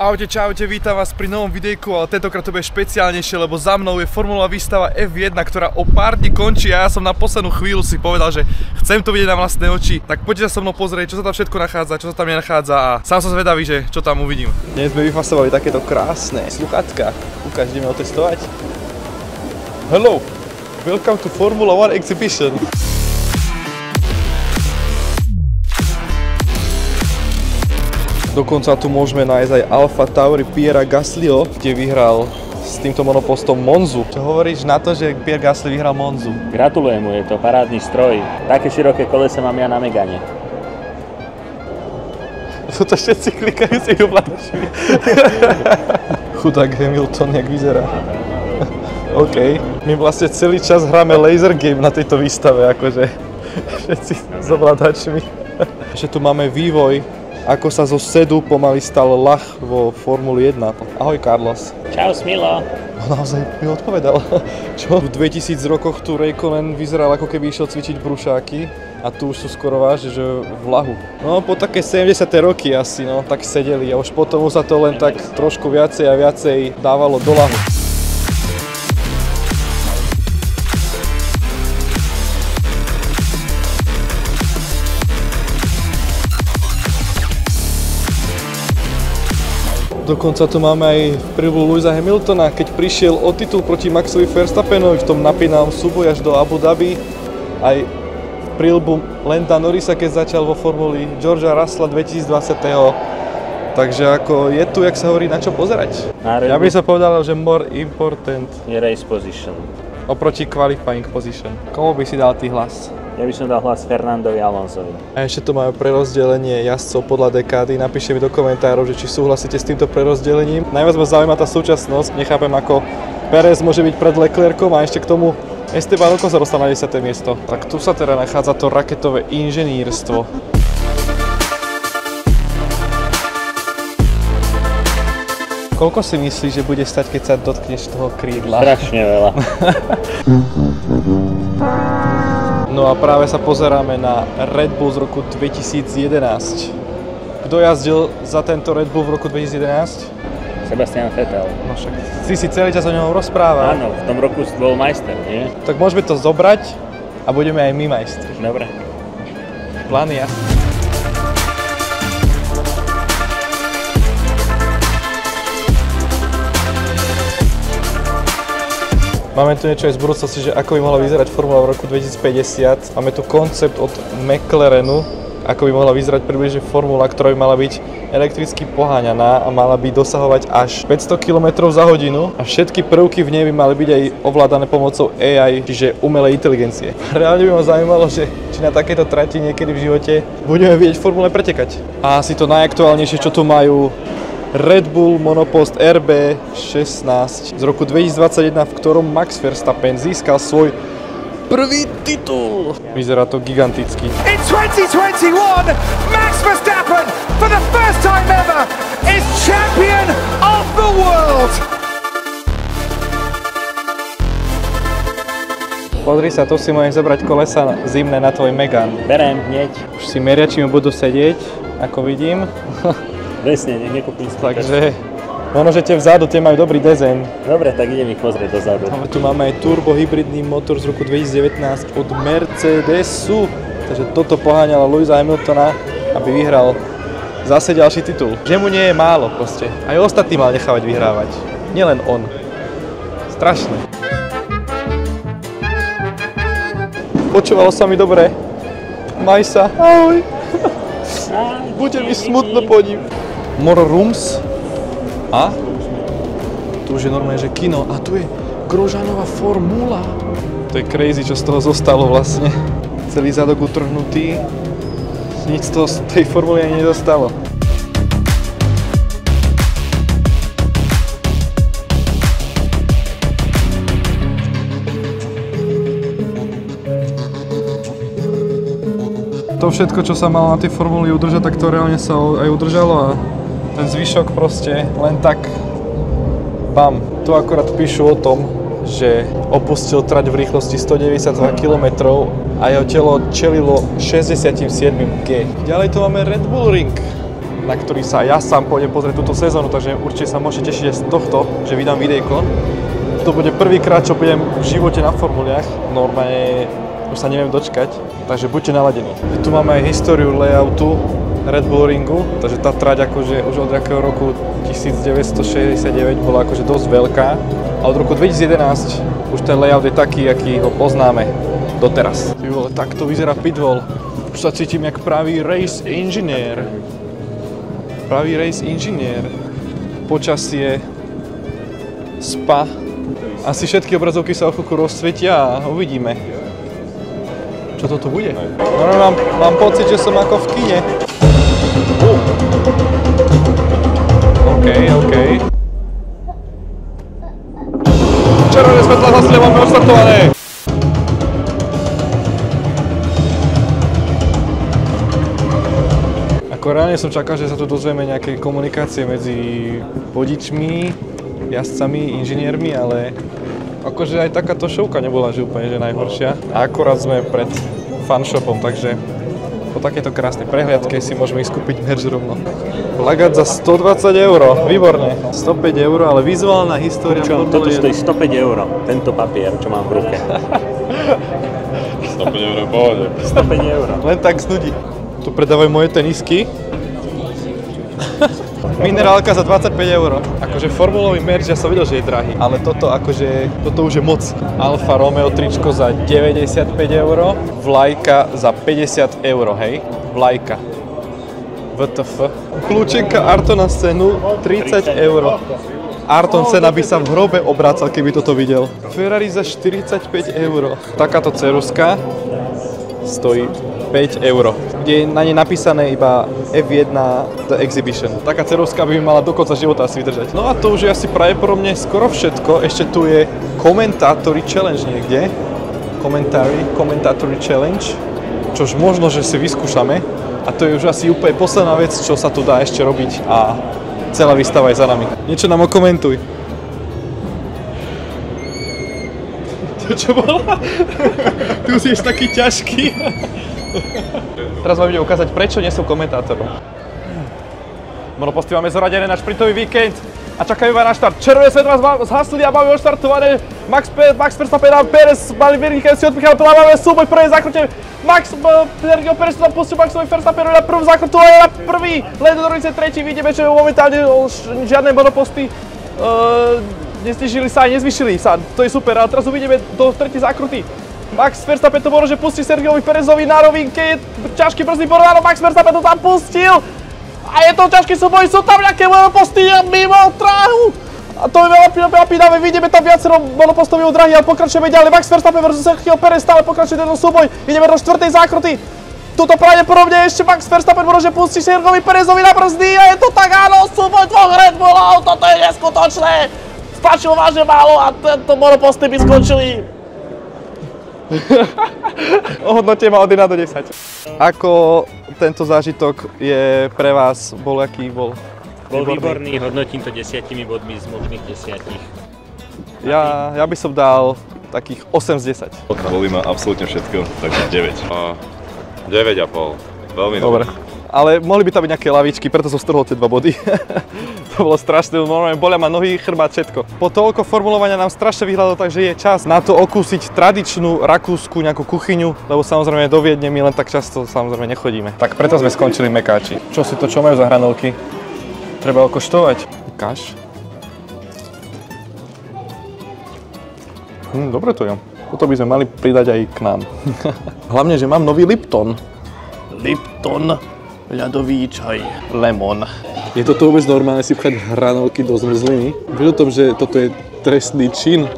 Ahojte, čaute, vítam vás pri novom videjku, ale tentokrát to bude špeciálnejšie, lebo za mnou je formulová výstava F1, ktorá o pár dní končí a ja som na poslednú chvíľu si povedal, že chcem to vidieť na vlastné oči. Tak poďte sa so mnou pozrieť, čo sa tam všetko nachádza, čo sa tam nenachádza a sám som zvedavý, že čo tam uvidím. Dnes sme vyfasovali takéto krásne sluchátka. Ukáž, ideme otestovať. Hello, welcome to Formula 1 exhibition. Dokonca tu môžeme nájsť aj Alfa Tauri Pierra Gaslyho, kde vyhral s týmto monopostom Monzu. Čo hovoríš na to, že Pierre Gasly vyhral Monzu? Gratulujem mu, je to parádny stroj. Také široké kolesa mám ja na Megane. Sú to všetci klikajúci ovládačmi. Chudák Hamilton, jak vyzerá. OK. My vlastne celý čas hráme laser game na tejto výstave, akože všetci s ovládačmi. Ešte tu máme vývoj, ako sa zo sedu pomaly stal ľah vo Formuli 1. Ahoj, Carlos. Čau, Smilo. Naozaj mi odpovedal. Čo? V 2000 rokoch tu Räikkönen vyzeral, ako keby išiel cvičiť brušáky a tu už sú skoro vážne, že v lahu. No, po také 70. roky asi, no, tak sedeli a už potom sa to len tak trošku viacej a viacej dávalo do lahu. Dokonca tu máme aj príľbu Lewisa Hamiltona, keď prišiel o titul proti Maxovi Verstappenovi v tom napínalom súboji až do Abu Dhabi. Aj príľbu Landa Norrisa, keď začal vo formuli Georgea Russella 2020. Takže ako je tu, jak sa hovorí, na čo pozerať. Ja by som povedal, že more important je race position. Oproti qualifying position. Komu by si dal ty hlas? Ja by som dal hlas Fernandovi Alonsovi. A ešte tu máme prerozdelenie jazdcov podľa dekády. Napíšte mi do komentárov, že či súhlasíte s týmto prerozdelením. Najviac ma zaujíma tá súčasnosť. Nechápem, ako Perez môže byť pred Leclercom a ešte k tomu Esteban Ocon sa dostal na 10. miesto. Tak tu sa teda nachádza to raketové inženírstvo. Koľko si myslíš, že bude stať, keď sa dotkneš toho krídla? Strašne veľa. No a práve sa pozeráme na Red Bull z roku 2011. Kto jazdil za tento Red Bull v roku 2011? Sebastian Vettel. No však si celý čas o ňom rozprával. Áno, v tom roku bol majster, nie? Tak môžeme to zobrať a budeme aj my majstri. Dobre. Plán je jasný. Máme tu niečo aj z budúcnosti, že ako by mohla vyzerať formula v roku 2050. Máme tu koncept od McLarenu, ako by mohla vyzerať približne formula, ktorá by mala byť elektricky poháňaná a mala by dosahovať až 500 km za hodinu a všetky prvky v nej by mali byť aj ovládané pomocou AI, čiže umelej inteligencie. Reálne by ma zaujímalo, že či na takéto trati niekedy v živote budeme vidieť formule pretekať. A asi to najaktuálnejšie, čo tu majú, Red Bull Monopost RB16 z roku 2021, v ktorom Max Verstappen získal svoj prvý titul. Vyzerá to giganticky. In 2021, Max Verstappen for the first time ever is champion of the world. Pozri sa, tu si môžeš zobrať kolesa zimné na tvoj Megane. Berem hneď. Už si meriačimi budú sedieť, ako vidím. Presne, nekúpim si. Takže ono, že tie vzadu, tie majú dobrý dezén. Dobre, tak idem ich pozrieť dozadu. Tu máme aj turbohybridný motor z roku 2019 od Mercedesu. Takže toto poháňalo Lewisa Hamiltona, aby vyhral zase ďalší titul. Že mu nie je málo proste. Aj ostatní mal nechávať vyhrávať. Nielen on. Strašné. Počúvalo sa mi dobre. Maj sa. Ahoj. Bude mi smutno po ním. More rooms. A? Tu už je normálne, že kino. A tu je Grosjeanová formula. To je crazy, čo z toho zostalo vlastne. Celý zadok utrhnutý. Nič z toho z tej formuly ani nedostalo. To všetko, čo sa malo na tej formuli udržať, tak to reálne sa aj udržalo a ten zvyšok proste len tak bam. Tu akorát píšu o tom, že opustil trať v rýchlosti 192 km a jeho telo čelilo 67 G. Ďalej tu máme Red Bull Ring. na ktorý sa ja sám pôjdem pozrieť túto sezónu, takže určite sa môžete tešiť aj z tohto, že vydám videjko. To bude prvýkrát, čo budem v živote na formuliach, normálne už sa neviem dočkať, takže buďte naladení. Tu máme aj históriu layoutu Red Bull Ringu, takže tá trať akože už od jakého roku 1969 bola akože dosť veľká a od roku 2011 už ten layout je taký, aký ho poznáme doteraz. Ty vole, takto vyzerá pitwall. Už sa cítim jak pravý race inžinier. Pravý race inžinier. Počasie, spa. Asi všetky obrazovky sa o chvíľku rozsvietia a uvidíme, čo toto bude. No, mám pocit, že som ako v kine. OK. Červené svetlá zase máme odstartované. Ako reálne som čakal, že sa tu dozvieme nejaké komunikácie medzi vodičmi, jazdcami, inžiniermi, ale akože aj takáto šovka nebola že úplne že najhoršia. A akorát sme pred fanshopom, takže po takéto krásnej prehliadke si môžeme ísť kúpiť merch rovno. Plagát za 120 €, výborne. 105 €, ale vizuálna história. Toto stojí 105 €, tento papier, čo mám v ruke. 105 € pohode. 105 €. Len tak snudí. Tu predávajú moje tenisky. Minerálka za 25 €. Akože formulový merch, ja som videl, že je drahý, ale toto už je moc. Alfa Romeo tričko za 95 €, vlajka za 50 €, hej? Vlajka. WTF. Kľúčenka Arto na scénu 30 €. Arton Senna by sa v hrobe obrácal, keby toto videl. Ferrari za 45 €. Takáto ceruska stojí 5 €, kde je na nej napísané iba F1 The Exhibition. Taká cerovská by mala do konca života asi vydržať. No a to už je asi pravdepodobne skoro všetko. Ešte tu je Commentatori Challenge niekde. Commentatori Challenge, čož možno, že si vyskúšame. A to je už asi úplne posledná vec, čo sa tu dá ešte robiť a celá výstava je za nami. Niečo nám okomentuj. To čo bolo? Ty už si taký ťažký. Teraz vám idem ukázať, prečo nie som komentátorom. Monoposty máme zoradené na šprintový víkend a čakajú na štart. Červené svetlá zhasli a máme odštartované. Max Verstappen a Perez mali vynikajúci odpíchal, máme súboj v prvej zákrute. Sergio Perez tam pustil Maxovi Verstappenovi na prvú zákrutu a je na prvý. Lando Norris je tretí, vidíme, že momentálne žiadne monoposty neznižili sa a nezvyšili sa. To je super, ale teraz uvidíme do tretej zákruty. Max Verstappen to môže pustiť Sergiovi Perezovi na rovinke, ťažký brzdný borán, Max Verstappen to tam pustil a je to ťažký súboj, sú tam nejaké monoposty mimo dráhu a to je veľmi napínavé, vidíme tam viacero monopostových dráhy, ale pokračujeme ďalej. Max Verstappen versus Sergio Perez, stále pokračuje tento súboj, ideme do štvrtej zákruty. Tuto pravdepodobne ešte Max Verstappen môže pustiť Sergiovi Perezovi na brzdy a je to tak, áno, súboj dvoch Red Bullov, toto je neskutočné. Stačilo vážne málo a tento monoposty by skončili. Ohodnote ma od 1 do 10. Ako tento zážitok je pre vás, aký bol? Bol výborný, hodnotím to 10 bodmi z možných 10. Ja by som dal takých 8 z 10. Boli ma absolútne všetko, takže 9. 9,5. Veľmi dobre. Ale mohli by tam byť nejaké lavičky, preto som strhol tie 2 body. To bolo strašné, normálne bolia ma nohy, chrbát, všetko. Po toľko formulovania nám strašne vyhľadlo, takže je čas na to okúsiť tradičnú rakúsku nejakú kuchyňu, lebo samozrejme do Viedne my len tak často samozrejme nechodíme. Tak preto sme skončili Mekáči. Čo majú za hranolky? Treba okoštovať. Ukáž. Dobre to je. Toto by sme mali pridať aj k nám. Hlavne, že mám nový Lipton. Lipton. Ľadový čaj, lemon. Je toto vôbec normálne si pchať hranolky do zmrzliny? Vieš o tom, že toto je trestný čin?